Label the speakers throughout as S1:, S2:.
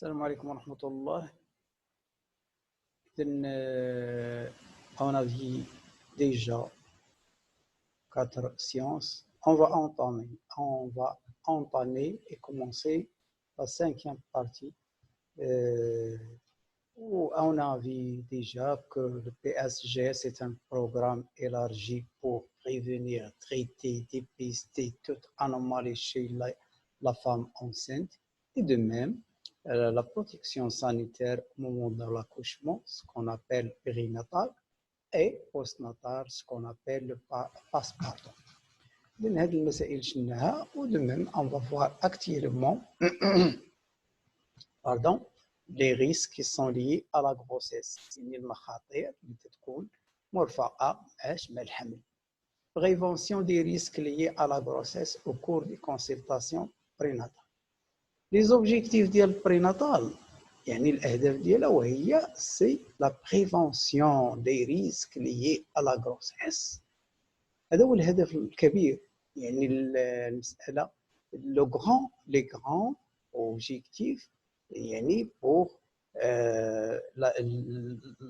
S1: Salam alaikum wa rahmatullah. On a vu déjà 4 séances. On va entamer et commencer la 5e partie. Où on a vu déjà que le PSG, c'est un programme élargi pour prévenir, traiter, dépister toute anomalie chez la femme enceinte. Et de même, la protection sanitaire au moment de l'accouchement, ce qu'on appelle périnatal, et postnatal, ce qu'on appelle le postpartum. De même, on va voir actuellement les risques qui sont liés à la grossesse. Prévention des risques liés à la grossesse au cours des consultations prénatales. Les objectifs du prénatal, c'est la prévention des risques liés à la grossesse. هذا هو الهدف الكبير. المسألة les grands objectifs pour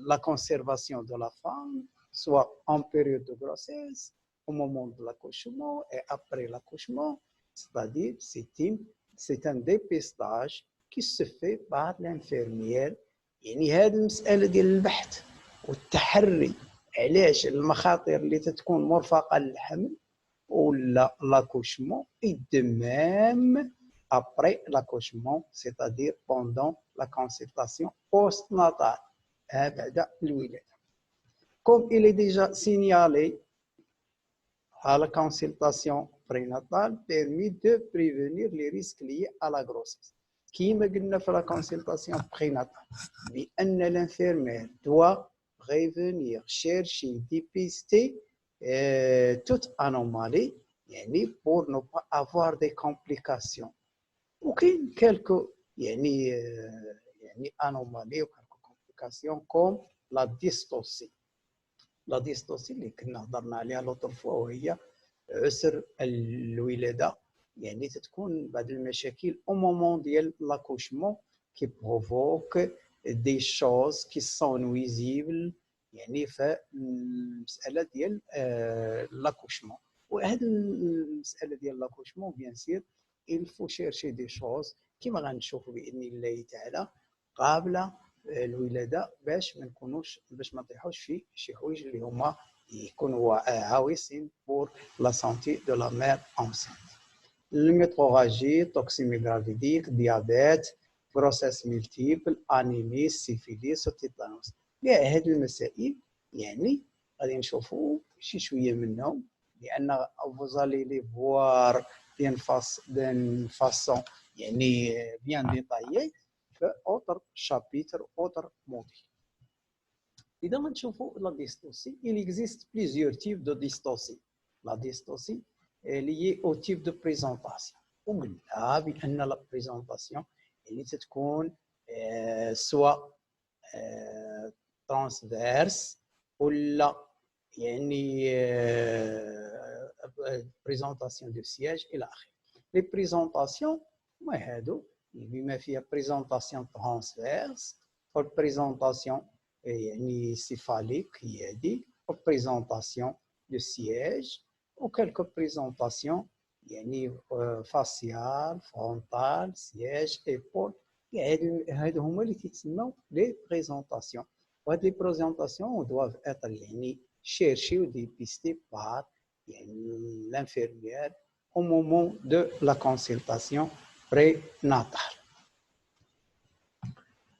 S1: la conservation de la femme, soit en période de grossesse, au moment de l'accouchement et après l'accouchement, c'est-à-dire c'est un dépistage qui se fait par l'infirmière. هذه المسألة ديال البحث والتحري علاش المخاطر اللي تتكون مرفقة للحمل ولا l'accouchement et de même après l'accouchement, c'est-à-dire pendant la consultation postnatale بعد الولادة. Comme il est déjà signalé, la consultation prénatale permet de prévenir les risques liés à la grossesse. كيما قلنا في la consultation prénatale بأن l'infirmière doit prévenir, chercher, dépister toute anomalie pour ne pas avoir des complications. وكاين quelques anomalies ou quelques complications comme la dystocie. La dystocie اللي كنا هضرنا عليها l'autre fois وهي عسر الولادة. تتكون بعض المشاكل au moment ديال l'accouchement qui provoque des choses qui sont nuisibles في المسألة ديال l'accouchement. وهذه المسألة ديال l'accouchement bien sûr il faut chercher des choses كما غنشوفوا بإذن الله تعالى قبل الولادة باش ما نطيحوش في شي حوايج اللي هما يكونوا عاوسين pour la santé de la mère enceinte. L'hémorragie, toxémie gravidique, diabète, grossesse multiple, anémie, syphilis, tétanos. هذه المسائل غادي نشوفوا شي شويه منهم لان vous allez les voir d'une façon bien détaillée في autre chapitre, autre module. إذا ما نشوفوا la dystocie, il existe plusieurs types de dystocie. La dystocie est liée au type de présentation. وقلنا بأن la présentation اللي تتكون soit transverse ولا présentation de siège إلى آخره. Les présentations ما هادو بما فيها présentation transverse ou présentation céphalique هي هذه ou présentation de siège ou quelques présentations faciales, frontales, siège, épaules. هادو هما اللي تيتسموا les présentations. وهاد les présentations doivent être cherchées ou dépistées par l'infirmière au moment de la consultation prénatale.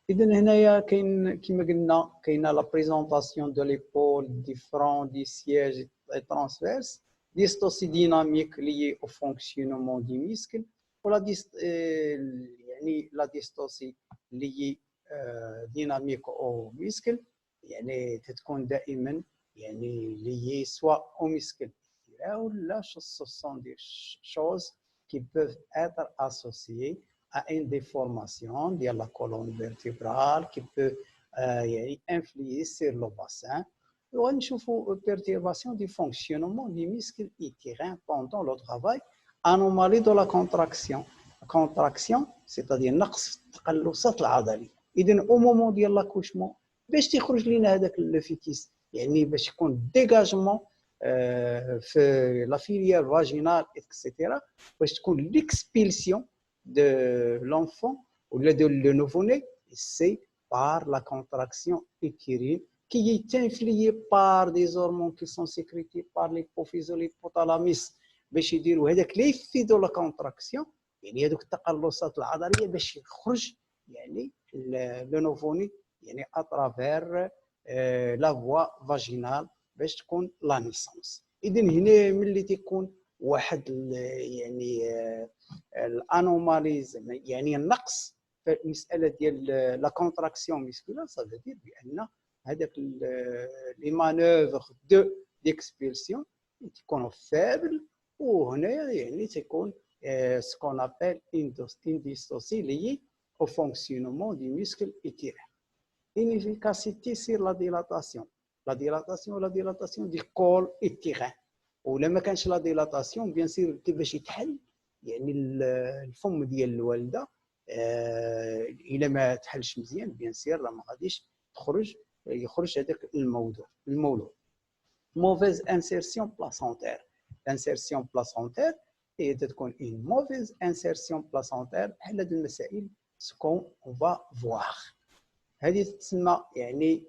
S1: إذن هنايا كاين كما قلنا كاينه la présentation de l'épaule, du front, du siège transverse, dystocie dynamique liée au fonctionnement du muscle, ou la dystocie liée dynamique au muscle تتكون دائما liée soit au muscle ou là ce sont des choses qui peuvent être associées à une déformation de la colonne vertébrale qui peut influer sur le bassin. ونشوفوا perturbation du fonctionnement du muscle utérin pendant le travail, anomalie de la contraction. Contraction, c'est-à-dire نقص التقلصات العضليه. اذا او مومون ديال لاكوشمون باش تيخرج لينا هذاك الفيتيس، يعني باش يكون ديغاجمون في لا فيليير فاجينال اكسيتيرا، باش تكون ليكسبيلسيون دو لونفون ولا دو لو نوفو-né، سي par la contraction utérine qui est influée par des hormones qui sont sécrétées par l'hypophyse ou l'hypothalamus باش يديروا هذاك لي يفيدوا لا كونتراكسيون، يعني هذوك التقلصات العضليه باش يخرج يعني لو نوفوني يعني اترافير لا فوا فاجينال باش تكون لا نيسونس. اذا هنا ملي تيكون واحد يعني الانوماليز يعني النقص في المساله ديال لا كونتراكسيون ميسكولار، صافي دير بان هذاك لي مانوفر دو ديكسبيلسيون تيكونوا فابل، وهنا يعني تيكون سكون ابل une dystocie liée au fonctionnement du muscle étiré. Inefficacité sur la dilatation. La dilatation du col étiré. ولا ما كانش لا ديلاتاسيون بيان سير كيفاش يتحل، يعني الفم ديال الوالده الا ما تحلش مزيان بيان سير راه ما غاديش يخرج هذاك المولود. موفيز انسيرسيون بلاسونتير. الانسيرسيون بلاسونتير هي تكون اون موفيز انسيرسيون بلاسونتير بحال هاد المسائل سكون اون فا فواغ. هذه تسمى يعني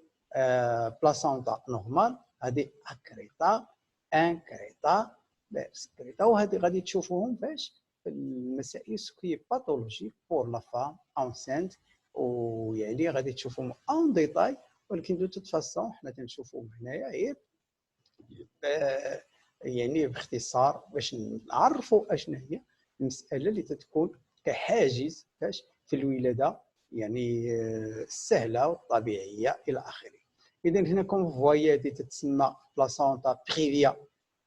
S1: بلاسونتا نورمال، هذه اكريتا انكريتا بيرسكريتا، وهذه غادي تشوفوهم فاش في المسائل سكي باثولوجيك بور لا فام انسنت، ويعني غادي تشوفوهم اون ديتاي، ولكن دو توت فاسون حنا تنشوفوهم هنايا غير يعني باختصار باش نعرفوا اشنا هي المساله اللي تتكون كحاجز فاش في الولاده يعني السهله والطبيعيه الى اخره. اذا هنا كون فوايي هذه تتسمى بلاسونتا بريفيا،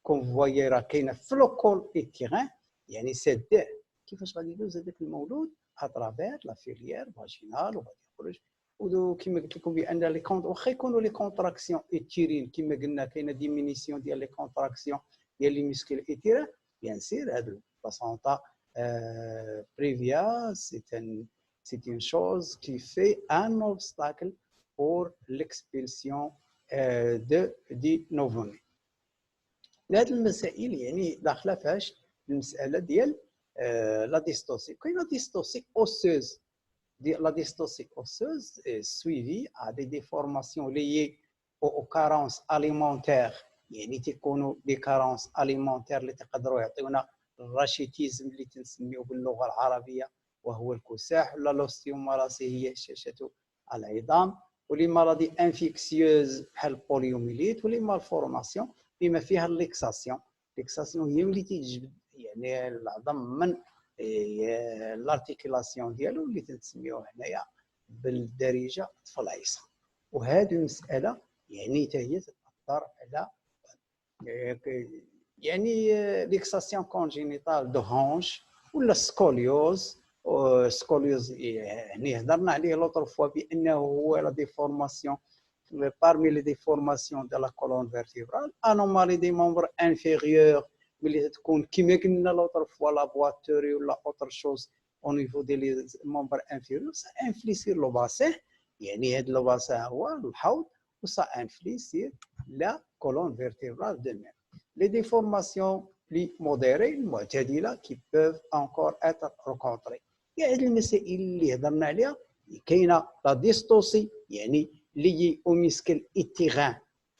S1: كون فوايي راه كاينه في لوكول ايتيران، يعني ساده كيفاش غادي يدوز هذاك المولود اترافير لا فيليير فاجينال وغادي يخرج. وكما قلت لكم بان لي واخا يكونوا لي كونتراكسيون ايتيرين كما قلنا كاينه ديمينيسيون ديال لي كونتراكسيون ديال لي ميسكل ايتيران، بيان سير هاد البلاسونتا prévia, c'est une chose qui fait un obstacle pour l'expulsion du nouveau-né. هذه المسائل يعني داخله فاش المساله ديال لا ديستوسي. كاينه ديستوسي اوسوز. La dystocie osseuse est suivie à des déformations liées aux carences alimentaires، يعني تيكونوا دي كارونس اليمونتير اللي تقدروا يعطيونا الراشيتيزم اللي تنسميوه باللغه العربيه وهو الكساح، ولا لوستيومالاسي هي هشاشه العظام، ولي مالادي انفيكسيوز بحال البوليوميليت، ولي مالفورماسيون بما فيها الليكساسيون. الليكساسيون هي ملي تيجبد يعني العظم من الارتيكولاسيون ديالو اللي تنسميوه هنايا بالدارجه طفل عيسى. وهذه المساله يعني حتى هي تاثر على يعني ليكساسيون كونجينيتال دو هونش ولا سكوليوز. سكوليوز يعني هضرنا عليه لوطر فوا بانه هو لا ديفورماسيون parmi les déformations de la colonne vertébrale. Anomalie des membres inférieurs ملي تكون كما قلنا لوطر فوا لابواتوري ولا اوتر شوز او نيفو دي لي ممبر انفيريور، سا انفلي سير لو باسين، يعني هاد لو باسين هو الحوض، وسا انفلي سير لا كولون فيرتيبرال دو ميم. لي ديفورماسيون بلي موديري المعتدله كي بوف انكور اتر ريكونطري. يعني هاد المسائل اللي هضرنا عليها كاينه لا ديستوسي يعني lié au muscle étirant,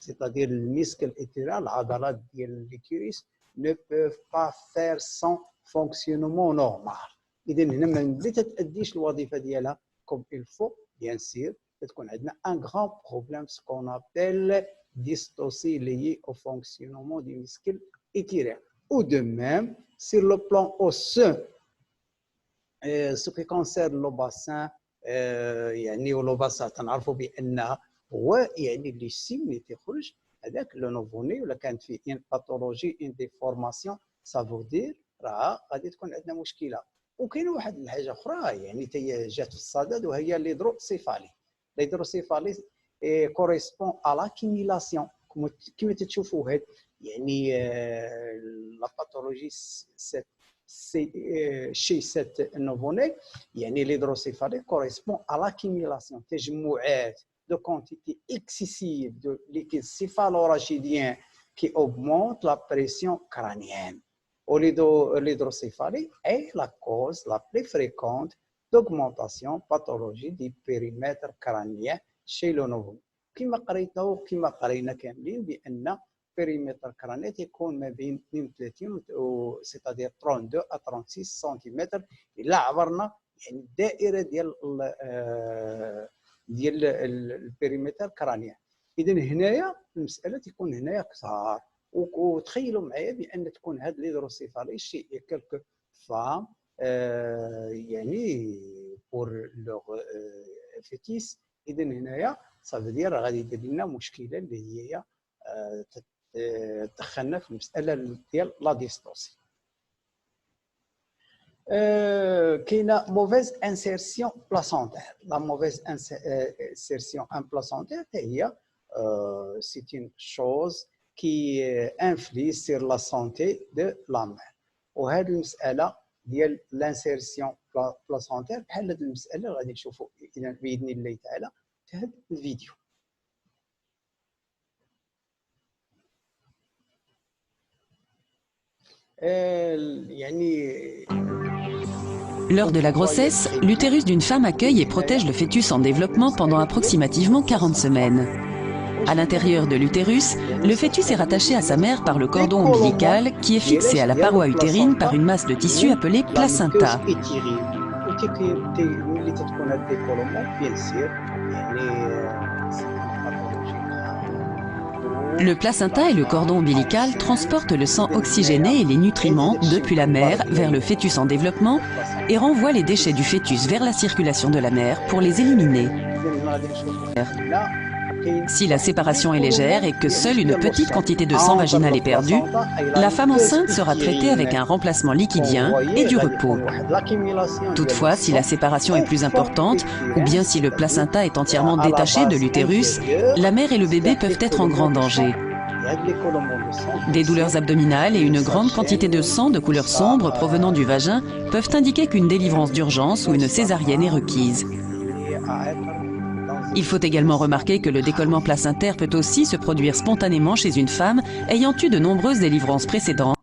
S1: c'est-à-dire le muscle étirant, العضلات ديال الكيريس ne peuvent pas faire son fonctionnement normal. إذا هنا ملي تتأديش الوظيفة ديالها comme il faut, bien sûr, تكون عندنا un grand problème, ce qu'on appelle dystocie liée au fonctionnement du muscle étirant. Ou de même, sur le plan osseux, ce qui concerne le bassin يعني ولوباسا تنعرفوا بانها هو يعني اللي السيم اللي تيخرج هذاك لو نوفوني ولا كانت فيه ان باثولوجي ان ديفورماسيون سافو دير راه غادي تكون عندنا مشكله. وكاين واحد الحاجه اخرى يعني تي جات في الصدد وهي ليدروسيفالي. ليدروسيفالي كوريسبون ا لاكيميلاسيون كما تشوفوا هاد يعني لا باثولوجي chez cette nouveau-né, l'hydrocéphalie correspond à l'accumulation de quantité excessive de liquide céphalorachidien qui augmente la pression crânienne. L'hydrocéphalie est la cause la plus fréquente d'augmentation pathologique du périmètre crânien chez le nouveau. كما قرينا كاملين بأن périmètre crânien يكون ما بين 30 c'est-à-dire 32 à 36 سنتيمتر إلا عبرنا الدائرة ديال البيريمتر كرانيان. اذا هنايا المساله تكون هنايا كثار، وتخيلوا معايا بان تكون هذه الهيدروسيفالي شي كلكو فام بور لوغ فيتيس. اذا هنايا صافي دير غادي يدير لنا مشكله اللي هي دخلنا في المساله ديال لا ديستوسي. كاينه موفيز انسيرسيون بلاسونتير. لا موفيز انسيرسيون بلاسونتير هي سي une chose qui influe sur la santé de la mère. وهذه المساله ديال الانسيرسيون بلاسونتير بحال هذه المساله غادي نشوفوا باذن الله تعالى في هذا الفيديو.
S2: Lors de la grossesse, l'utérus d'une femme accueille et protège le fœtus en développement pendant approximativement 40 semaines. À l'intérieur de l'utérus, le fœtus est rattaché à sa mère par le cordon ombilical qui est fixé à la paroi utérine par une masse de tissu appelée placenta. Le placenta et le cordon ombilical transportent le sang oxygéné et les nutriments depuis la mère vers le fœtus en développement et renvoient les déchets du fœtus vers la circulation de la mère pour les éliminer. Si la séparation est légère et que seule une petite quantité de sang vaginal est perdue, la femme enceinte sera traitée avec un remplacement liquidien et du repos. Toutefois, si la séparation est plus importante, ou bien si le placenta est entièrement détaché de l'utérus, la mère et le bébé peuvent être en grand danger. Des douleurs abdominales et une grande quantité de sang de couleur sombre provenant du vagin peuvent indiquer qu'une délivrance d'urgence ou une césarienne est requise. Il faut également remarquer que le décollement placentaire peut aussi se produire spontanément chez une femme ayant eu de nombreuses délivrances précédentes.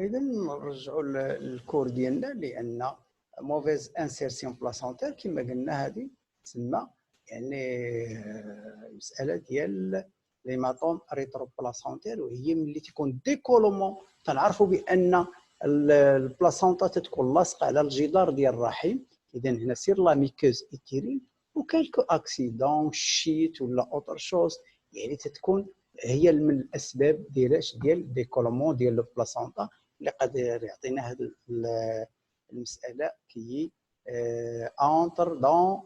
S1: إذا نرجعوا للكور ديالنا لأن موفيز انسيرسيون بلاسونتير كما قلنا هذه تسمى المسألة ديال ليماتوم ريترو بلاسونتير، وهي ملي تيكون ديكولومون تنعرفوا بأن البلاسونتا تتكون لاصقة على الجدار ديال الرحم. إذا هنا سير لا ميكوز إتيرين وكالكو أكسيدون شيت ولا أوتر شوز تتكون هي من الأسباب ديال ديكولومون ديال البلاسونتا اللي قادر يعطينا هذه المسألة كي انتر دون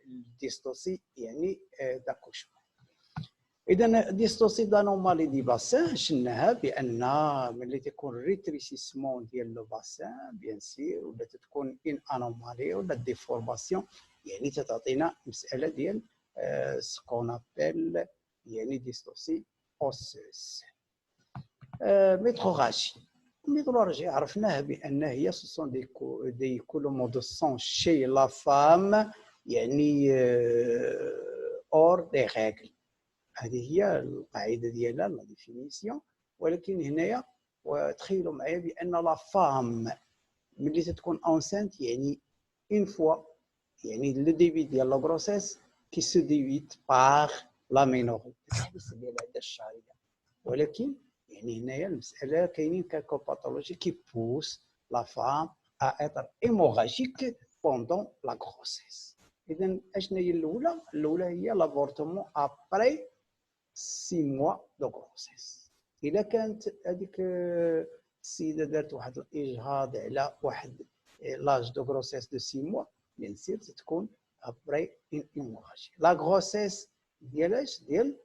S1: الديستوسي داكوشمون. إذا ديستوسي دانومالي دي باسان شناها بأن ملي تكون ريتريسيسمون ديال لو باسان بيان سير ولا تكون ان انومالي ولا ديفورماسيون تتعطينا مسألة ديال سكون ابل ديستوسي اوسيس. ميتروغاجي عرفناها بأن هي سون دي كولومون دو سون شي لا فام اور دي ريغل. هذه هي القاعده ديالها لا ديفينيسيون. ولكن هنايا وتخيلوا معايا بان لا فام ملي تكون انسانت اون فوا لو ديبي ديال لا غروسيس كي سو ديفيت باغ لا مينوري تحبس ديال هذا الشهريه. ولكن هنايا المساله كاينين كالكو باثولوجي كي بوس لا فام ا اتر هيموراجيك بوندون لا غروسيس. اذا اشنا هي الاولى هي لابورتمون ابري 6 mois de grossesse. إذا كانت هذيك السيدة دارت واحد الإجهاض على واحد لاج دو غروسيس دو 6 mois بيان سير تكون ابري اون هيموراجي. لا غروسيس ديالاش ديال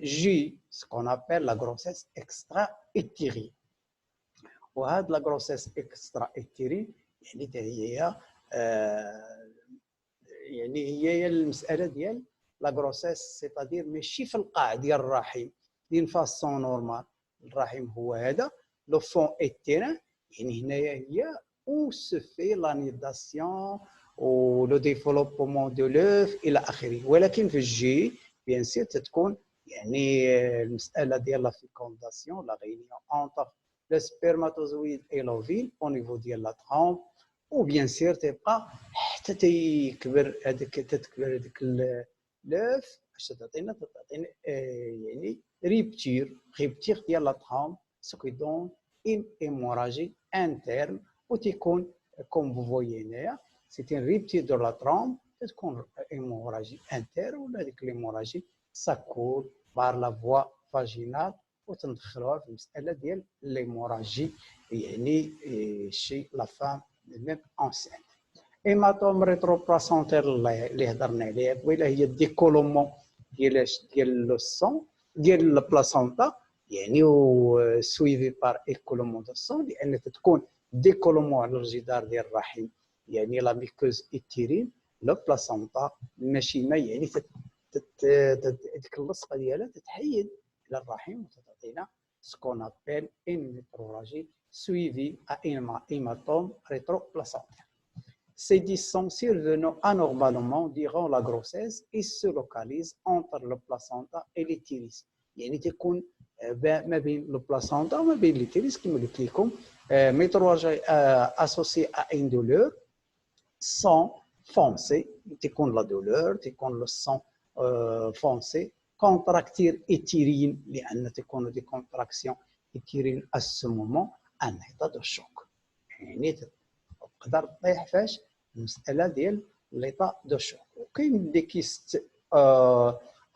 S1: جي سكون ابل لا غروسيس اكسترا إتيري. وهاد لا غروسيس اكسترا إتيري هي المسألة ديال لا غروسيس سيتادير ماشي في القاع ديال الرحم. دين فاسون نورمال الرحم هو هذا لو فون ايتيران يعني هنايا هي او سو في لانيداسيون و لو ديفلوبمون دو لوف الى اخره. ولكن في الجي بيان سير تتكون يعني المساله ديال لا فيكونداسيون لا غينيون اونتر لو سبيرماتوزويد اي لوفيل او نيفو ديال لا ترومب و بيان سير تبقى حتى تيكبر هذاك تتكبر هذاك لوف باش تعطينا يعني ريبتير ديال لا ترومب سو كي دون ان هيموراجي انترن و تيكون كوم فو فويي هنايا سي ان ريبتير دو لا ترومب تكون هيموراجي انترن ولا هذيك الهيموراجي ساكول بار لا فوا فاجينال وتندخلوها في المساله ديال الهيموراجي يعني شي لا فام ميم انسينت. هيماتوم ريتروبلاسونتير اللي هضرنا عليها قبيله هي الديكولومون ديال لو سون ديال البلاسونتا يعني و سويفي بار ايكولومون دو سون لان تكون ديكولومون على الجدار ديال الرحم يعني لا ميكوز ايتيرين لو بلاسونتا ماشي ما يعني ديك اللصقه ديالها تتحيد الى الرحم وتعطينا سكون ابل ان ميتروراجي suivi à un hématome rétroplasentaire. Ces dysfonctions survenant anormalement durant la grossesse et se localisent entre le placenta et l'utérus. يعني تكون ما بين le placenta وما بين l'utérus كما قلت لكم métrorragie associée à une douleur sang foncé تكون la douleur تكون le sang foncé contracture utérine لأن تكون des contractions utérines à ce moment ان ايطا دو شوك يعني تقدر تطيح فاش المساله ديال ليطا دو شوك. وكاين دي كيست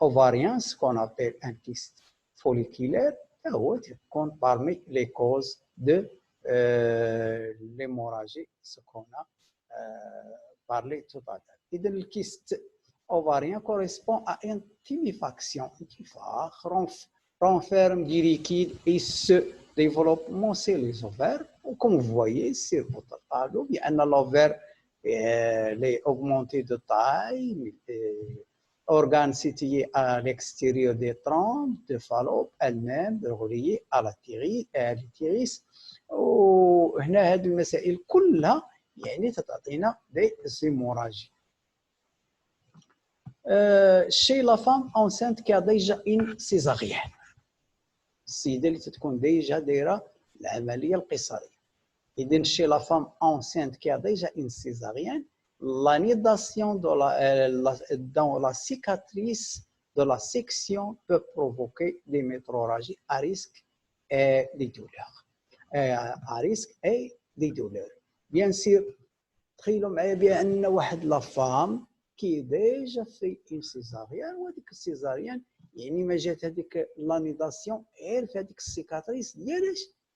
S1: اوفاريان سكون ابيل ان كيست فوليكولير هو تكون بارمي لي كوز دو ليموراجي سكون بارلي توتال. اذا الكيست اوفاريان كوريسبون ا ان تيميفاكسيون انتفاخ renferme du liquide et se développement c'est les ovaires. Comme vous voyez sur votre tableau, bien l'ovaire est augmenté de taille, organe situé à l'extérieur des trompes de Fallope elle-même reliée à l'utérus. وهنا هذه المسائل كلها يعني تعطينا des hémorragies. Chez la femme enceinte qui a déjà une césarienne. السيده اللي تتكون ديجا دايره العمليه القيصريه. اذا شي لا فام انسينت كي ديجا ان سيزاريان لا نيداسيون dans la cicatrice de la section peut provoquer des métrorragies à risque et des douleurs. Bien sûr تخيلوا معايا بان واحد لا فام كي ديجا في ان سيزاريان وهذيك السيزاريان يعني ما جات هذيك لانيداسيون غير في هذيك السيكاتريس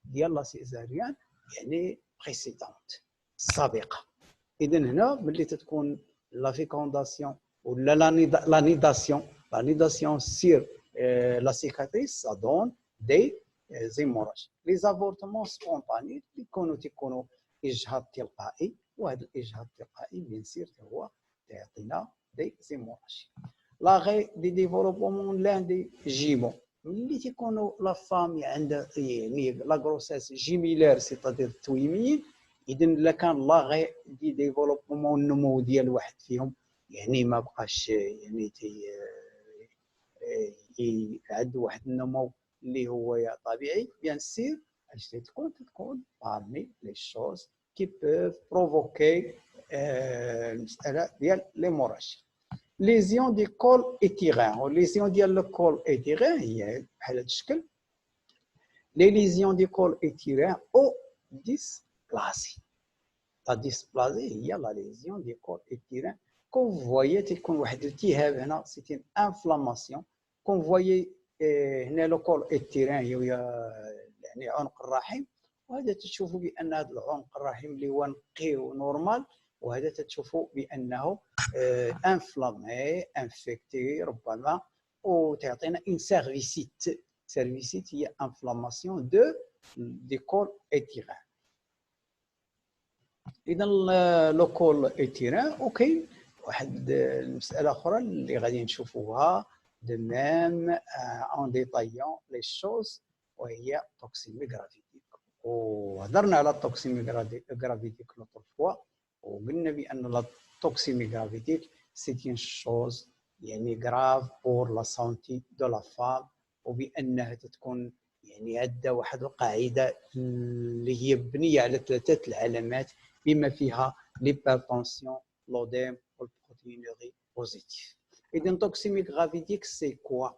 S1: ديال لا سيزاريان يعني بريسيدونت السابقه. اذا هنا ملي تتكون لا فيكونداسيون ولا لانيداسيون سير لا سيكاتريس سا دون دي زيموراج. لي زافورتمون سبونطاني تيكونوا اجهاض تلقائي وهذا الاجهاض التلقائي بيان سير هو يعطينا دي زيموراج. لاغي دي ديفلوبمون لان دي جيمون ملي تيكونوا لا فامي عندها يعني لا غروسيس جيميلير سيتادير التويميين. اذا الا كان لاغي دي ديفلوبمون النمو ديال واحد فيهم يعني ما بقاش يعني عنده واحد النمو اللي هو طبيعي بيان سير اش تكون parmi les choses qui peuvent provoquer المساله ديال ليموراجي. ليزيون دي كول ايتيران وليزيون ديال لو كول ايتيران هي بحال هذا الشكل. لي ليزيون دي كول ايتيران او ديسبلازي. لا ديسبلازي هي لا ليزيون دي كول ايتيران. كون فوايي تيكون واحد الالتهاب هنا سي ان انفلاماسيون. كون فوايي هنا لو كول ايتيران هي يعني عنق الرحم وهذا تشوفوا بان هذا العنق الرحم اللي هو نقي ونورمال وهذا تشوفوا بانه انفلامي انفكتي ربما وتعطينا ان سيرفيسيت. سيرفيسيت هي انفلاماسيون دي كول ايتيران. اذا لو كول ايتيران وكاين واحد المساله اخرى اللي غادي نشوفوها de même en détaillant les choses وهي توكسيميك جرافيتيك. وهضرنا على التوكسيميك جرافيتيك l'autre fois وقلنا بأن التوكسيميك جرافيتيك c'est une chose يعني grave pour la santé de la femme وبأنها تكون يعني عندها واحد القاعدة اللي هي مبنية على 3 العلامات بما فيها l'hypertension, l'œdème والبروتينوري بوزيتيف. إذن توكسيميك جرافيتيك c'est quoi?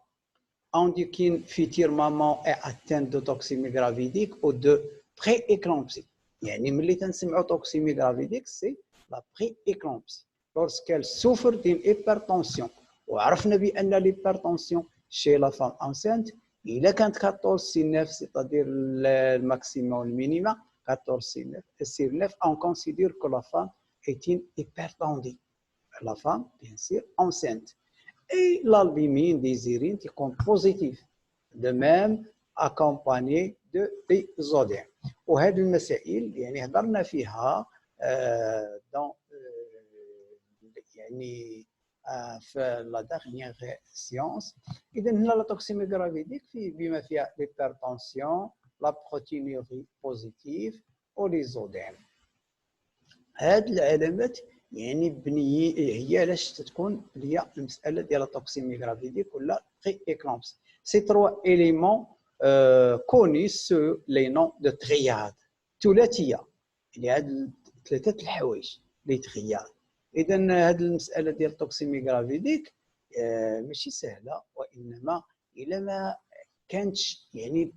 S1: On dit qu'une future maman est atteinte de toxémie gravidique ou de pré-éclampsie. يعني ملي تنسمعوا توكسيمي gravidique c'est la pré-éclampsie. Lorsqu'elle souffre d'une hypertension. وعرفنا بأن l'hypertension chez la femme enceinte إذا كانت 14/9 c'est-à-dire le maximum ou le minimum 14/9 on considère que la femme est une hypertendue. La femme bien sûr enceinte. Et l'albumine désirine qui compte positif, de même accompagné des œdèmes. وهذه المسائل يعني هضرنا فيها يعني في لا ديرنيير سيونس. إذا هنا لا توكسيمي جرافيديك بما فيها l'hypertension, la protéinurie positive و les œdèmes. هذه العلامات يعني بنية هي علاش تكون هي المسألة ديال التوكسيمي جرافيديك ولا بري إكلامبسي. سي 3 إليمون كوني سو لي نون دو ترياد ثلاثية يعني هاد 3 الحوايج لي ترياد. إذا هاد المسألة ديال التوكسيمي جرافيديك ماشي سهلة وإنما إلا ما كانتش يعني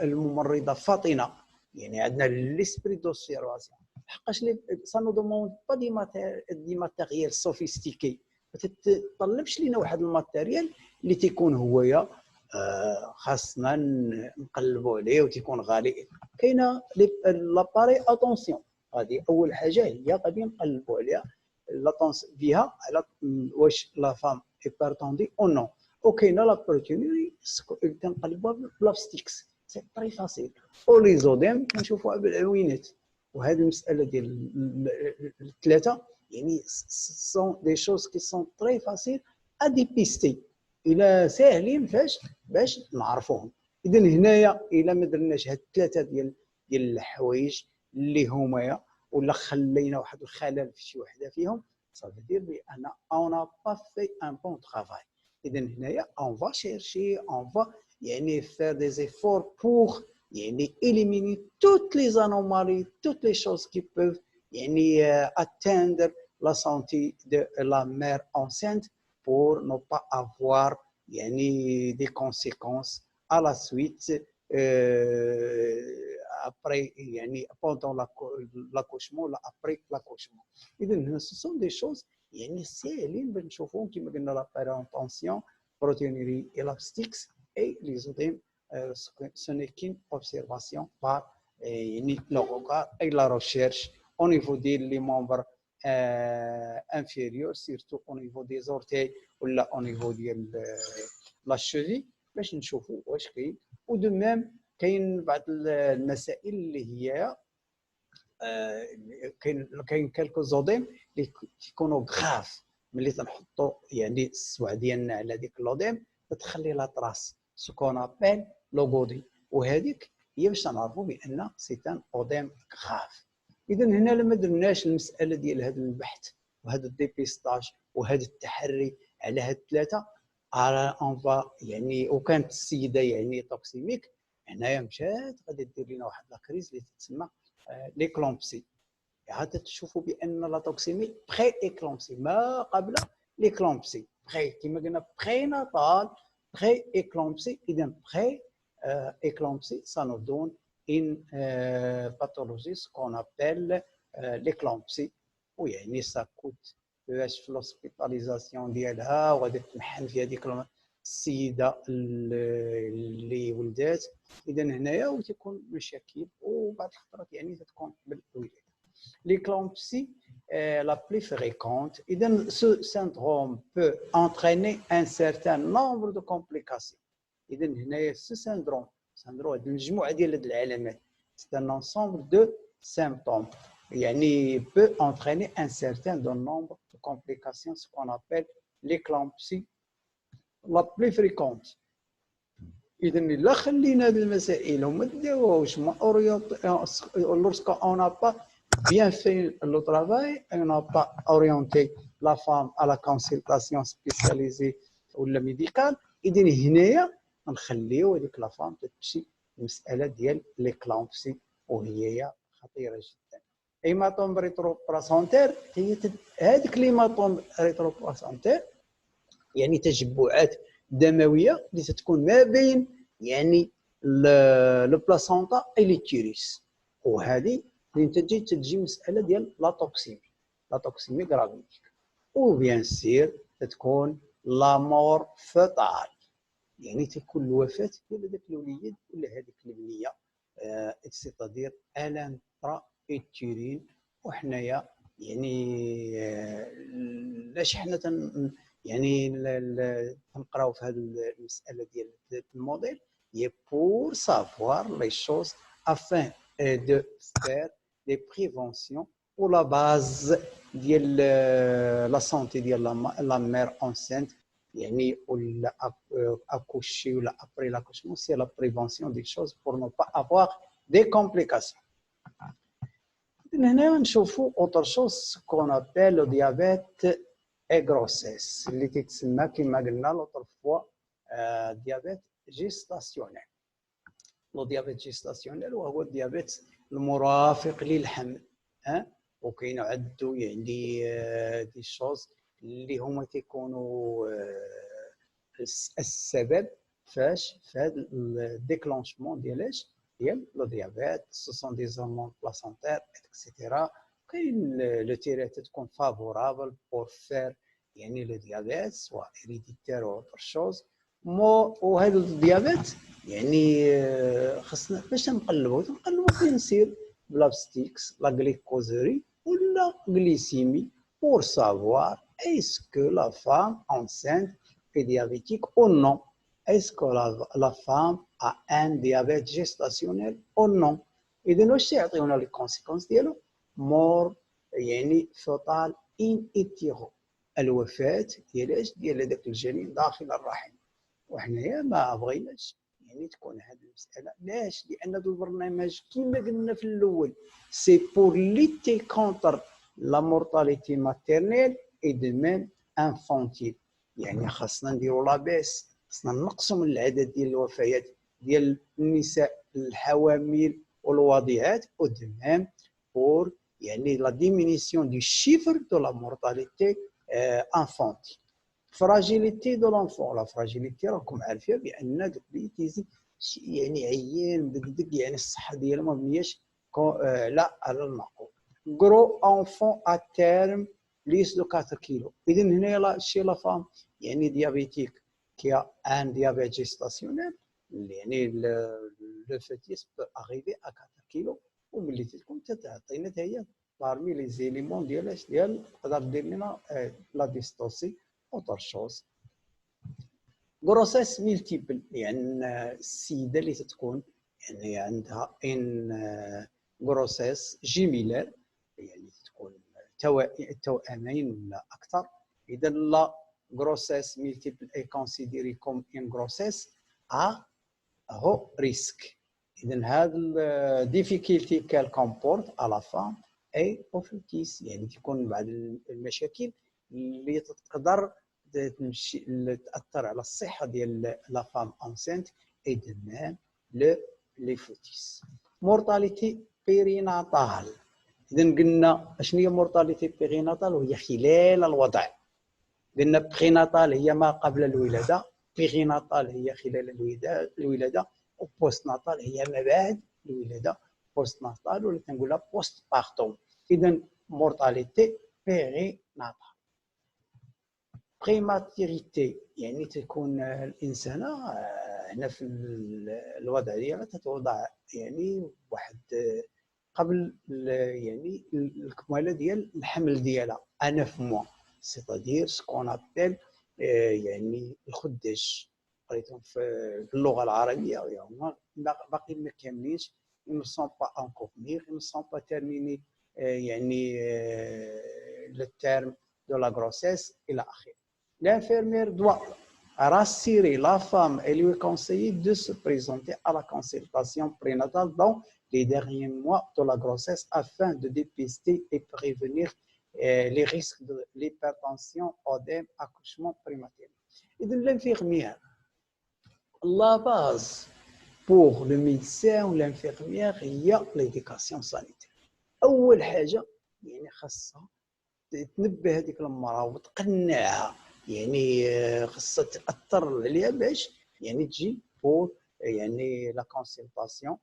S1: الممرضة فاطنة يعني عندنا ليسبري دوسيرواسيون حقاش ça ne demande pas du matériel sophistiqué. ما تتطلبش لينا واحد الماتيريال اللي تيكون هويا خاصنا نقلبوا عليه وتيكون غالي. كاينه لاباري اتونسيون هذه اول حاجه هي غادي نقلبوا عليها فيها على واش لا فام هيبرتوندي او نو. وكاينه لا بروتينوري تنقلبوها بلاستيكس سي طري فاسيل. ولي زوديم كنشوفوها بالعوينات. وهذه المساله ديال الثلاثه يعني سون دي شوز كي سون طري فاسيل ا ديبيستي الى ساهلين باش نعرفوهم. اذا هنايا الا ما درناش هاد الثلاثه ديال الحوايج اللي هما ولا خلينا واحد الخلل في شي وحده فيهم صافي دير بان اون ا با في ان بون طرافاي. اذا هنايا اون فا شيرشي اون فا يعني faire des efforts pour يعني éliminer toutes les anomalies, toutes les choses qui peuvent يعني atteindre la santé de la mère enceinte pour ne pas avoir يعني des conséquences à la suite après يعني pendant l'accouchement ولا après l'accouchement. إذا ce sont des choses يعني ساهلين بنشوفوهم كما قلنا لا بيرونتونسيون بروتينوري élastique et les œdèmes. Ce n'est qu'une observation par le regard et la recherche au niveau des membres inférieurs, surtout au niveau des orteils ou au niveau de la cheville باش نشوفوا واش كاين. ودو ميم كاين بعض المسائل اللي هي كاين كالكو زوديم اللي يكونوا غراف ملي تنحطوا يعني السوع ديالنا على ديك لوديم تخلي لا طراس سكون ابل لوغودي. وهذيك هي باش نعرفوا بان سي ان اوديم غراف. اذا هنا لما درناش المساله ديال هذا البحث وهذا الديبيستاج وهذا التحري على هاد الثلاثه اون فا يعني وكانت السيده يعني توكسيميك هنايا مشات غادي دير لنا واحد لا كريز اللي تسمى ليكلومبسي. عاد تشوفوا بان لا توكسيمي بري ايكلومبسي ما قبل ليكلومبسي بري كما قلنا بري ناتال بري éclampsie. إذا بري éclampsie ça nous donne une pathologie ce qu'on appelle l'éclampsie. ويعني ça coûte باش في l'hospitalisation ديالها وغادي تمحن في هذيك السيده اللي ولدات. اذا هنايا وتكون مشاكل وبعض الخطرات يعني تكون بالولاده. L'éclampsie est la plus fréquente. Et donc, ce syndrome peut entraîner un certain nombre de complications. Et donc, ce syndrome, c'est un ensemble de symptômes. Il peut entraîner un certain nombre de complications, ce qu'on appelle l'éclampsie لا بلي فريكونت. اذا الا خلينا هذه المسائل وما داوش ما لورسكو اون نا با bien fait le travail et on n'a pas orienté la femme à la consultation spécialisée ولا médicale. اذا هنايا نخليو هذيك لا فام تمشي المساله ديال ليكلامبسي وهي خطيره جدا. هيماتوم ريترو بلاسونتير هي هذيك ليماتوم ريترو بلاسونتير يعني تجبعات دمويه اللي تكون ما بين يعني لو بلاسونتا اي ليتيريس، وهذه اللي تجي مساله ديال لا توكسيمي غرافيتيك. وبيان سير تكون لا مور فوتال يعني تكون الوفاه ديال هذاك الوليد ولا هذيك البنيه سيتادير الانترا ايتيرين. وحنايا يعني لاش حنا يعني نقراو في هذه المساله ديال الموديل هي بور سافوار لي شوز افين دو فير دي بريفونسيون و لا باز ديال لا سونتي ديال لا مير انسنت يعني ولا اكوشي ولا ابري لاكوشمون سي لا بريفونسيون دي شوز بور نو با افوار دي كومبليكاسيون. هنا نشوفوا اوتر شوز كون ابل لو ديابيت اي غروسيس اللي تتسمى كما قلنا لوطر فوا ديابيت جيستاسيونيل. لو ديابيت جيستاسيونيل وهو الديابيت المرافق للحمل. وكاين عدو يعني دي شوز اللي هما تيكونوا السبب فاش في هذا الديكلونشمون ديال لو ديابيت. سو سون دي زورمون بلاسونتير اكسيتيرا. كاين لو تيرات تكون فافورابل بور فير يعني لو ديابيت سوا هيريديتير او اوتر شوز. وهذا الديابيت يعني خصنا باش نقلبوا فين نسير بلابستيكس لا غليكوزوري ولا غليسيمي pour savoir est-ce que la femme enceinte est diabétique ou non. Est-ce que la femme a un diabète gestationnel ou non. إذا واش يعطيونا لي كونسيكونس ديالو مور يعني فوتال ان ايتيرو الوفاه ديال هذاك الجنين داخل الرحم. وحنايا ما بغيناش يعني تكون هذه المساله. علاش؟ لان هذا البرنامج كما قلنا في الاول سي بور ليتي كونتر لا مورتاليتي ماتيرنيل اي دو ميم انفونتيل. يعني خاصنا نديروا لاباس، خاصنا نقصوا من العدد ديال الوفيات ديال النساء الحوامل والوضيعات او دو ميم بور يعني لا ديمينيسيون دو شيفر دو لا مورتاليتي انفونتيل. فراجيليتي دو لونفون. لا فراجيليتي راكم عارفين بان دوك اللي تيزي يعني عيان دق يعني الصحه ديالو ما بنياش لا على المعقول. غرو انفون ا تيرم ليس دو 4 كيلو. اذا هنا شي لا فام يعني ديابيتيك كي ان ديابيت جيستاسيونيل يعني لو فيتيس بو اريفي ا 4 كيلو. وملي تكون تعطينا حتى هي بارمي لي زيليمون ديال تقدر دير لنا لا ديستوسي. اوتر شوز غروسيس ميلتيبل يعني السيده اللي تكون يعني عندها ان غروسيس جيميلار يعني تكون توأمين ولا اكثر. اذا لا غروسيس ميلتيبل اي كونسيديري كوم ان غروسيس ا هو ريسك. اذا هذا ديفيكولتي كال كومبورت ا لا فام اي اوفيتيس يعني تكون بعض المشاكل اللي تقدر تمشي تاثر على الصحه ديال لا فام انسنت اي دو ميم لي فوتيس. مورتاليتي بيريناتال. اذا قلنا اشنو هي مورتاليتي بيريناتال؟ وهي خلال الوضع. قلنا بريناتال هي ما قبل الولاده، بيريناتال هي خلال الولاده، وبوست ناتال هي ما بعد الولاده. بوست ناتال ولا تنقولها بوست بارتوم. اذا مورتاليتي بيريناتال. بريماتيريتي يعني تكون الانسانه هنا في الوضع ديالها تتوضع يعني واحد قبل يعني الكماله ديال الحمل ديالها 9 موا. سيتادير سكون ابل يعني الخداج قريتهم في اللغه العربيه هما باقي ما كاملينش. ils ne sont pas encore mûrs, ils ne sont pas terminés يعني le terme de la grossesse الى اخره. L'infirmière doit rassurer la femme et lui conseiller de se présenter à la consultation prénatale dans les derniers mois de la grossesse afin de dépister et prévenir les risques de l'hypertension, œdème, accouchement prématuré. Et de l'infirmière, la base pour le médecin ou l'infirmière هي l'éducation sanitaire. أول حاجة يعني خاصها تنبه هذيك المرأة وتقنعها يعني خاصها تأثر عليها باش يعني تجي pour يعني la consultation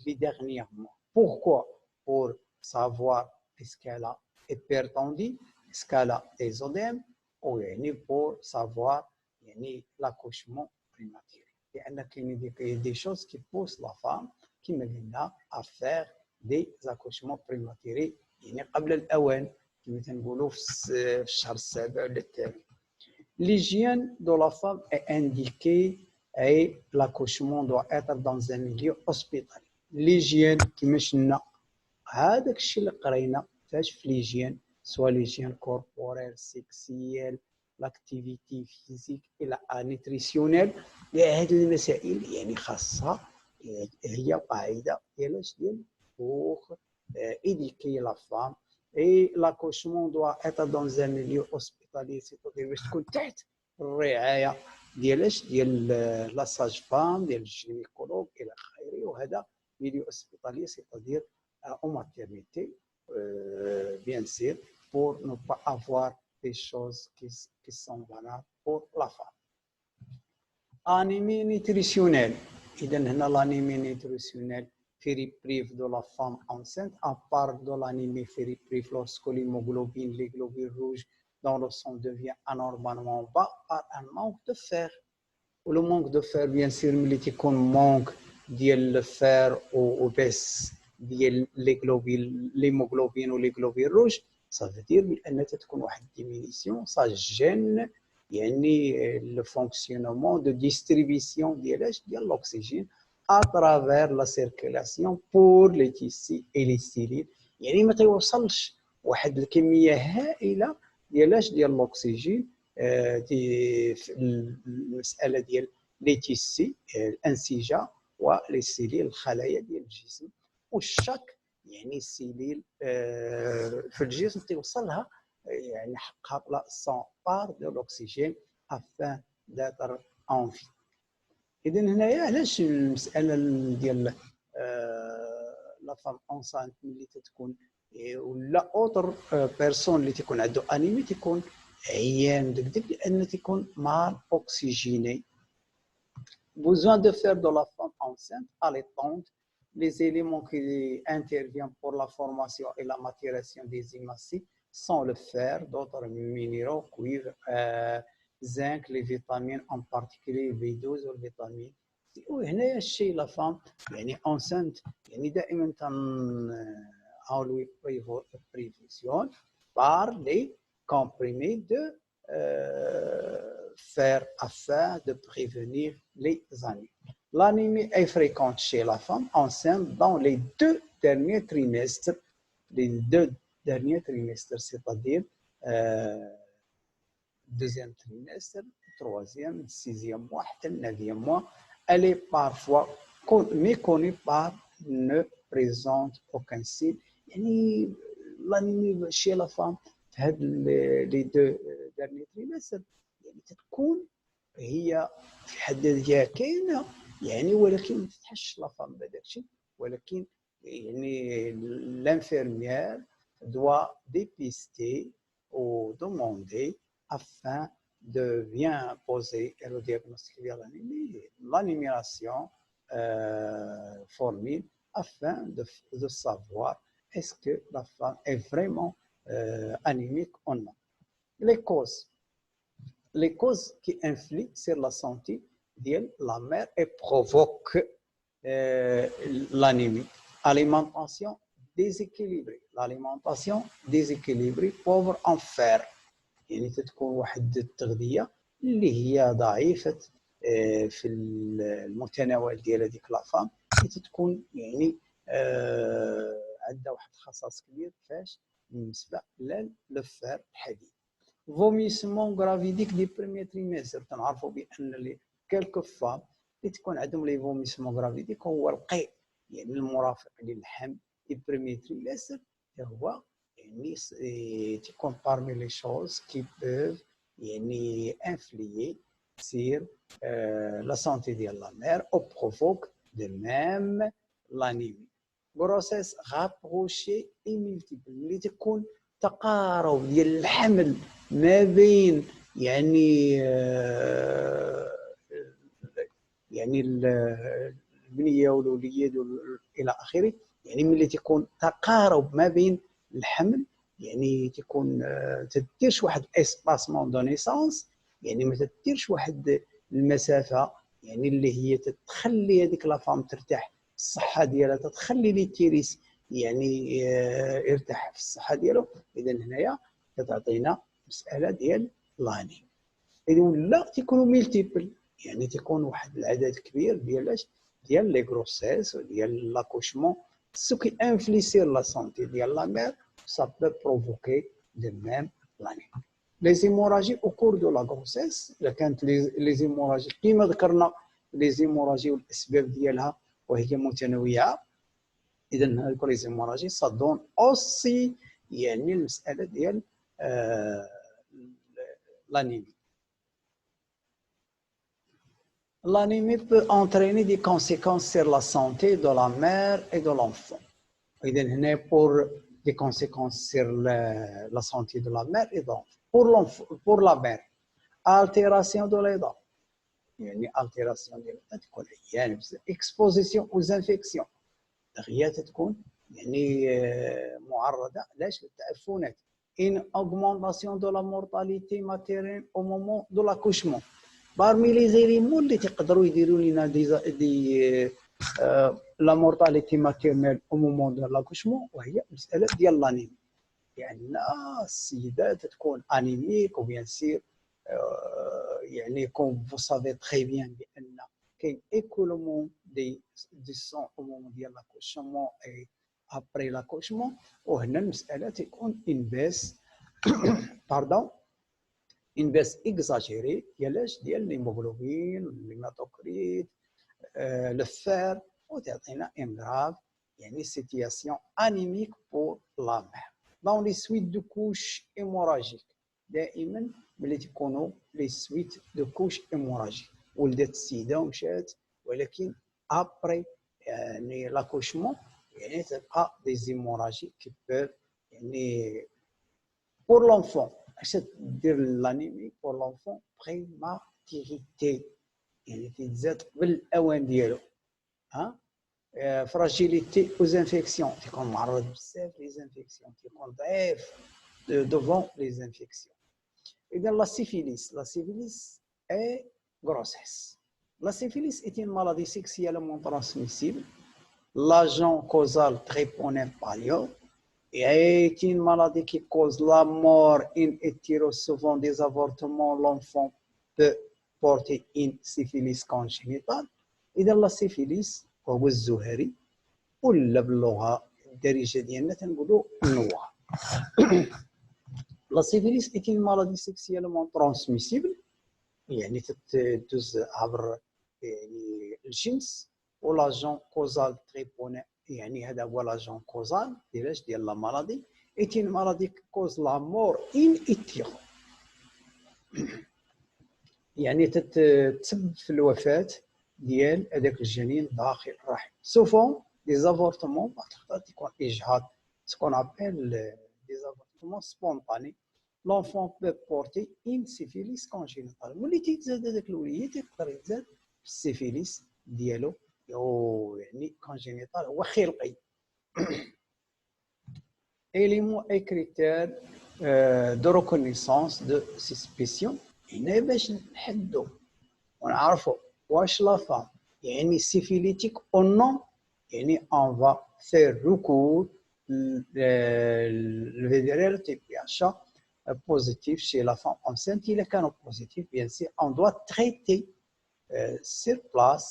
S1: les derniers mois. Pourquoi? Pour savoir est-ce qu'elle a hypertendue, est-ce qu'elle a des œdèmes ou يعني pour savoir يعني l'accouchement prématuré. لأن كاين des choses qui poussent la femme كما قلنا à faire des accouchements prématurés يعني قبل الأوان كما تنقولوا في الشهر السابع ولا الثامن. L'hygiène de la femme est indiquée et l'accouchement doit être dans un milieu hospitalier. L'hygiène كما شفنا هذاك الشيء اللي قرينا فاش في l'hygiène soit l'hygiène corporelle, sexuelle, l'activité physique et la nutritionnelle. هذه المسائل يعني خاصة هي قاعدة ديال pour éduquer la femme. Et l'accouchement doit être dans un milieu hospitalier, c'est-à-dire باش تكون تحت الرعاية ديال لا ساج فام ديال الجينيكولوج الى اخره. وهذا milieu hospitalier, c'est-à-dire en maternité, bien sûr, pour ne pas avoir des choses qui sont valables pour la femme. Anémie nutritionnelle. إذا هنا l'anémie nutritionnelle prive de la femme enceinte, à part de l'anémie prive lorsque l'hémoglobine, les globules rouges dans le sang devient anormalement bas par un manque de fer. Ou le manque de fer, bien sûr, ملي تيكون manque ديال الفير وبس ديال l'hémoglobine ou les globules rouges, ça veut dire بأن تكون واحد diminution, ça gêne يعني le fonctionnement de distribution ديال l'oxygène à travers la circulation pour les tissus et les cellules. يعني ما توصلش واحد الكميه هائله ديال الاكسجين في المساله ديال لي تيسي الانسجه ولي سيليل الخلايا ديال الجسم. والشك يعني السيليل في الجسم توصلها يعني حقها لا 100 بار دو الاكسجين afin d'être en vie. إذن هنايا علاش المسألة ديال لا فام انسانت ملي تتكون ولا اوتر بيرسون اللي تيكون عنده انيمي تيكون عيان دك لأن تيكون مال اوكسيجيني. Besoin de faire de la femme enceinte allaitante les éléments qui interviennent pour la formation et la maturation des hématocytes sont le fer, d'autres minéraux, cuivre, zinc, les vitamines en particulier B12 والفيتامين. وهنا الشيء لا فام يعني انسنت يعني دائما تنحاولوا بريفيسيون par les comprimés de fer afin de prévenir les anémies. L'anémie est fréquente chez la femme enceinte dans les 2 derniers trimestres. Les 2 derniers trimestres, c'est-à-dire deuxième trimestre, troisième, sixième mois, neuvième mois. Elle est parfois méconnue par ne présente aucun signe. يعني l'anémie chez la femme في هاد les 2 derniers trimestres يعني تكون هي في حد ذاتها كاينه يعني ولكن ما تفتحش لا فام بهذاك الشيء. ولكن يعني l'infirmière doit dépister ou demander afin de bien poser le diagnostic de l'anémie, l'animation formule afin de savoir est-ce que la femme est vraiment anémique ou non. Les causes qui influent sur la santé de la mère et provoquent l'anémie. Alimentation déséquilibrée. L'alimentation déséquilibrée pauvre en fer. يعني تكون واحد التغذيه اللي هي ضعيفه في المتناول ديال هذيك لافام اللي تكون يعني عندها واحد الخصاص كبير فاش بالنسبه للفار الحديد. فوميسمون غرافيديك دي بريمير تريمستر. تنعرفوا بان لي كيلكو فام اللي تكون عندهم لي فوميسمون غرافيديك هو القيء يعني المرافق للحمل دي بريمير تريمستر هو يعني تكون parmi les choses qui peuvent يعني influer sur la santé de la mère ou provoque de même l'anémie. Grossesse rapprochée et multiple اللي تكون تقارب ديال الحمل ما بين يعني يعني البنيه والوليد الى اخره. يعني ملي تيكون تقارب ما بين الحمل يعني تيكون تديرش واحد اسباسمون دو نيسانس يعني ما تديرش واحد المسافه يعني اللي هي تخلي هذيك لا فام ترتاح في الصحه ديالها تخلي لي تيريس يعني يرتاح في الصحه ديالو. اذا هنايا كتعطينا مساله ديال لاني. اذا لا تيكونوا ميلتيبل يعني تيكون واحد العدد كبير ديال لي غروسيس وديال لاكوشمون سو كي انفلي سير لا سونتي ديال لا مير ça peut provoquer de même l'année. Les hémorragies au cours de la grossesse, كانت les hémorragies كما ذكرنا les hémorragies والاسباب ديالها وهي متنوعه. اذا هذوك les hémorragies ça donne aussi يعني المساله ديال l'anémie. L'anémie peut entraîner des conséquences sur la santé de la mère et de l'enfant. إذا هنا pour des conséquences sur la santé de la mère et de l'enfant. Pour la mère, altération de l'état. يعني altération de l'état تكون عيان بزاف. Exposition aux infections. هي تكون يعني معرضة علاش للتعفنات. Une augmentation de la mortalité maternelle au moment de l'accouchement. Parmi les éléments اللي تقدروا يديروا لنا دي لا مورتاليتي ماتيرنيل او مومون دو لاكوشمون وهي مساله ديال لانيمي. يعني السيدات تكون انيميك وبيان سير يعني كوم فو سافي تري بيان بان كاين ايكولومون دي سون او مومون ديال لاكوشمون اي ابري لاكوشمون. وهنا المساله تكون ان بيس باردون ان بيس اكزاجيري ديال l'hémoglobine l'hématocrit le fer وتعطينا ان grave يعني situation anémique pour la mère. Dans les suites de couches hémorragiques دائما ملي تكونوا لي سويت دو كوش hémorragique ولدت السيده ومشات ولكن ابري يعني لاكوشمون يعني تبقى دي زيموراجي كي بير يعني pour l'enfant. اش دير لانيمي pour l'enfant prématurité يعني تتزاد قبل الاوان ديالو. ها فراجيليتي aux infections تكون معرض بزاف لي زانفيكسيون تكون ضعيف devant les infections. إذا la syphilis est grossesse. La syphilis est une maladie sexuellement transmissible. L'agent causal tréponème palio est une maladie qui cause la mort in utero, souvent des avortements. L'enfant peut porter une syphilis congénitale. إذا la syphilis هو الزهري ولا باللغة الدارجة ديالنا تنقولوا النوار. La syphilis est une maladie sexuellement transmissible يعني تدوز عبر يعني الجنس. ولاجون كوزال تريبوني يعني هذا هو لاجون كوزال ديالاش ديال لا مالادي est une maladie qui cause la mort in utero يعني تسبب في الوفاة ديال هذاك الجنين داخل الرحم. سوفون دي زافورتمون تقدر تكون اجهاض تكون ابل دي زافورتمون سبونطاني. لونفون بو بورتي ان سيفيليس كونجينيتال ملي تيتزاد هذاك الوليد يقدر يتزاد السيفيليس ديالو يعني كونجينيتال هو خلقي. éléments et critères de reconnaissance de suspicion. هنا باش نحدوا ونعرفوا واش لا فام يعني سيفيليتيك او نون يعني on va faire recours le TPH positif chez la femme enceinte. Il est canon positif, bien sûr, on doit traiter sur place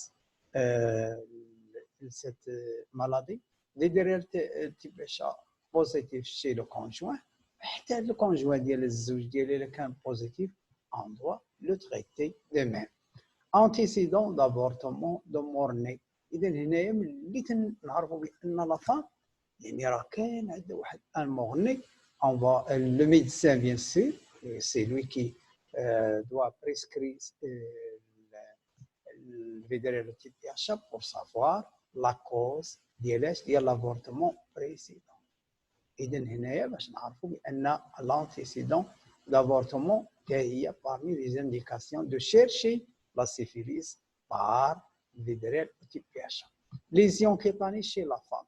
S1: cette maladie. Le TPH positif chez le conjoint حتى هاد الكونجوان ديال الزوج ديالي الا كان بوزيتيف on doit le traiter de même. Antécédent d'avortement de mort-né. اذا هنايا ملي تنعرفوا بان لا فام يعني راه كاين عندها واحد ان مورني on va le médecin bien sûr c'est lui qui doit prescrire le vétérinaire type DHA pour savoir la cause ديال l'avortement précédent. إذا هنايا باش نعرفوا بأن l'antécédent d'avortement هي parmi les indications de chercher la syphilis par vétérinaire type DHA. Lésions cutanées chez la femme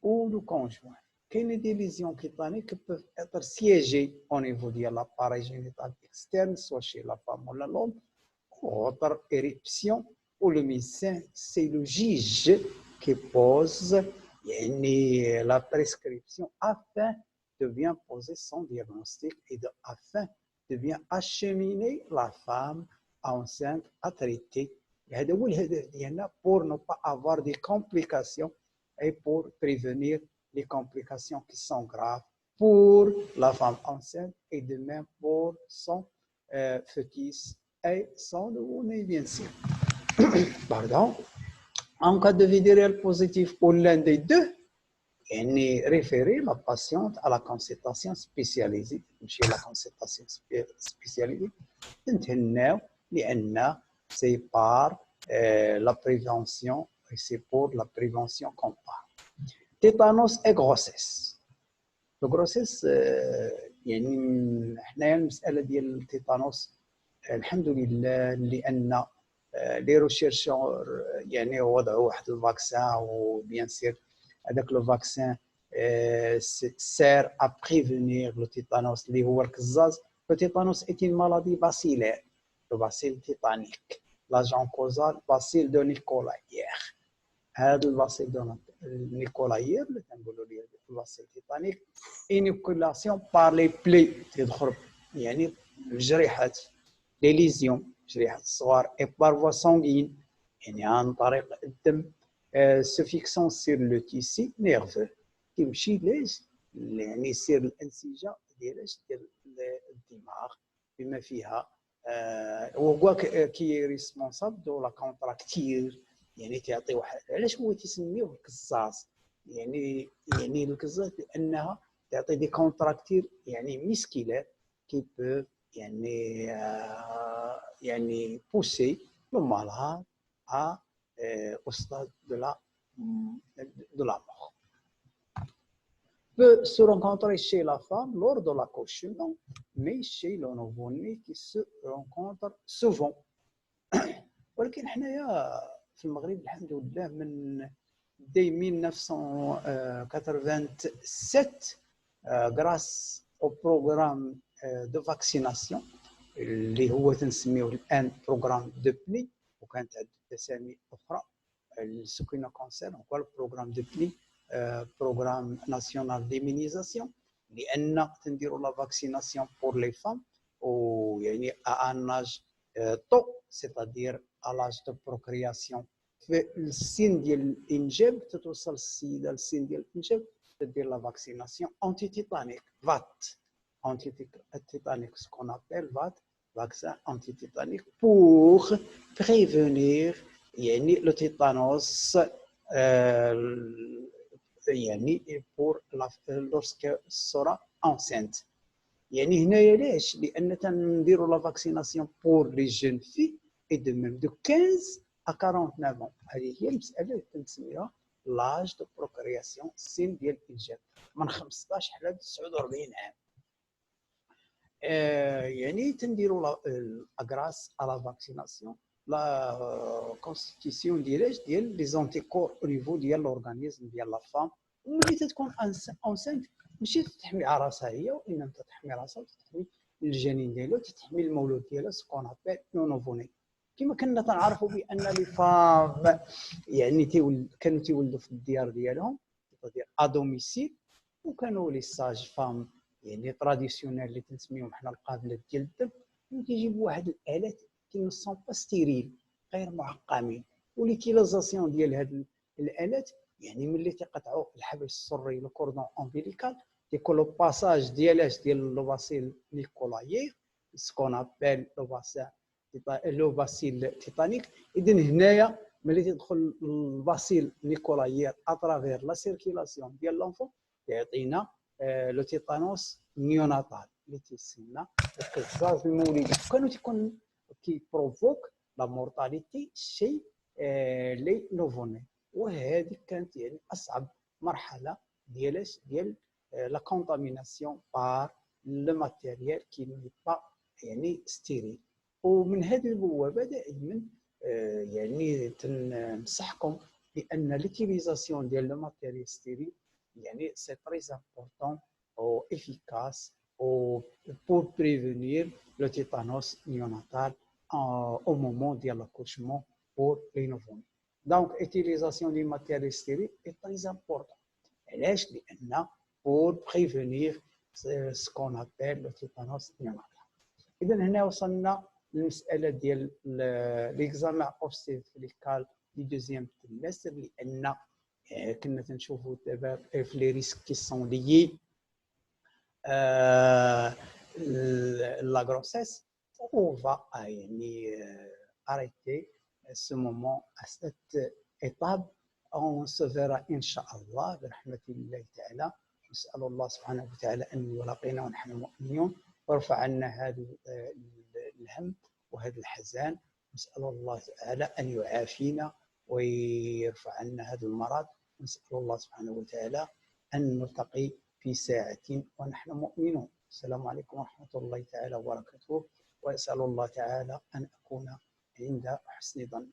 S1: ou le conjoint. Quelles sont des lésions cutanées qui peuvent être siégées au niveau de l'appareil génital externe, soit chez la femme ou l'homme, ou autre éruption, où le médecin, c'est le juge qui pose la prescription afin de bien poser son diagnostic et afin de bien acheminer la femme enceinte à traiter. هذا هو الهدف ديالنا pour ne pas avoir des complications et pour prévenir les complications qui sont graves pour la femme enceinte et de même pour son fœtus et son nouveau-né bien sûr. Pardon. En cas de VDRL positif pour l'un des deux, يعني référer la patiente à la consultation spécialisée. ماشي la consultation spécialisée نتهناو لأن c'est par la prévention et c'est pour la prévention qu'on parle. Tétanos et grossesse. Le grossesse يعني حنايا المسألة ديال التيتانوس الحمد لله لأن لي ريشيرشور يعني وضعوا واحد الفاكسان وبيان سير هذاك لو فاكسان سير ا بريفينير لو تيتانوس اللي هو الكزاز. لو تيتانوس est une maladie bacillaire, le bacille tétanique, l'agent causal bacille de Nicolayère. هذا الباسيل دو نيكولايير اللي تنقولوا ليه الباسيل تيتانيك انيكولاسيون بار لي بلي تدخل يعني الجريحات لي ليزيون جريحات الصغار اي بار فوا سانغين يعني عن طريق الدم سو فيكسون سير لو تيسي نيرفو كيمشي ليش يعني يصير الانسجه ديال الدماغ بما فيها هو كي ريسبونسابل دو لا كونتراكتير يعني تعطي واحد. علاش هو تيسميوه الكزاز يعني الكزاز لانها تعطي دي كونتراكتير يعني مسكيلات كي بو يعني بوسي لو مالاد ا au stade de la mort. Peut se rencontrer chez la femme lors de l'accouchement, mais chez le nouveau-né qui se rencontre souvent. ولكن حنايا في المغرب الحمد لله من dès 1987 grâce au programme de vaccination اللي هو تنسميوه الان بروغرام دو بلي وكانت عده تسامي اخرى سكينه كونسيرن هو البروغرام دو بلي بروغرام ناسيونال ديمينيزاسيون لان تنديروا لا فاكسيناسيون بور لي فام ويعني ان اج طو سيتادير à l'âge de procréation. في السن ديال الانجاب تتوصل السيده للسن ديال الانجاب تدير لا فاكسيناسيون انتي تيتانيك فات انتي تيتانيك سكون ابل فات vaccin anti-tétanique pour prévenir يعني le tétanos يعني pour lorsque sera enceinte. يعني هنايا ليش؟ لان تنديروا لا فاكسيناسيون pour les jeunes filles et de même de 15 à 49 ans. هذه هي المساله اللي تنسميها لاج دو بروكرياسيون السن ديال الانجاب من 15 حتى 49 عام. يعني تنديروا غراس على لا فاكسيناسيون لا كونستيتيسيون ديال لي زونتيكور او نيفو ديال لورغانيزم ديال لا فام وملي تتكون انسانت ماشي تحمي على راسها هي وانما تحمي راسها وتحمي الجنين ديالها وتحمي المولود ديالها سكون ابل نونوفوني. كما كنا تنعرفوا بان لي فام يعني كانوا تيولدوا في الديار ديالهم ديال ادوميسيل وكانوا لي ساج فام يعني تراديسيونيل اللي تنسميهم حنا القابله ديال الدم كيجيبوا واحد الالات كي ما سون با ستيريل غير معقمين وليتيليزاسيون ديال هاد الالات يعني ملي تيقطعوا الحبل السري لو كوردون امبيليكال كيكون لو باساج ديال لو باسيل نيكولايير سكون ابل لو باسيل تيتانيك. اذا هنايا ملي تدخل الباسيل نيكولايير اترافير لا سيركيلاسيون ديال لونفون يعطينا لو تيتانوس نيوناتال اللي تيسمى القزاز المولد، كانوا تيكون كيبروفوك لا مورتاليتي شي لي نوفوني. وهذه كانت يعني اصعب مرحله ديال لا كونتاميناسيون بار لو ماتيريال كي ني با يعني ستيريل. ومن هذه البوابه دائما يعني تنصحكم بان ليتيليزاسيون ديال لو ماتيريال ستيريل يعني سي تري امبورطون او افيكاس او pour prévenir le tétanos néonatal au moment de l'accouchement pour les nouveau-nés. Donc, l'utilisation du matériel stérile est très importante. علاش؟ لأن pour prévenir ce qu'on appelle le tétanos néonatal. إذا هنا وصلنا للمسألة ديال l'examen obstétrical du deuxième trimestre، لأن كنا تنشوفوا دابا في لي ريسك كي سون ليي la grossesse. On va arrêter ce moment à cette étape. On se verra Inch'Allah برحمة الله تعالى. نسأل الله سبحانه وتعالى أن يلاقينا ونحن مؤمنون ويرفع عنا هذا الهم وهذا الحزن. نسأل الله تعالى أن يعافينا ويرفع عنا هذا المرض. نسأل الله سبحانه وتعالى أن نلتقي في ساعة ونحن مؤمنون. السلام عليكم ورحمة الله تعالى وبركاته، وأسأل الله تعالى أن أكون عند حسن ظن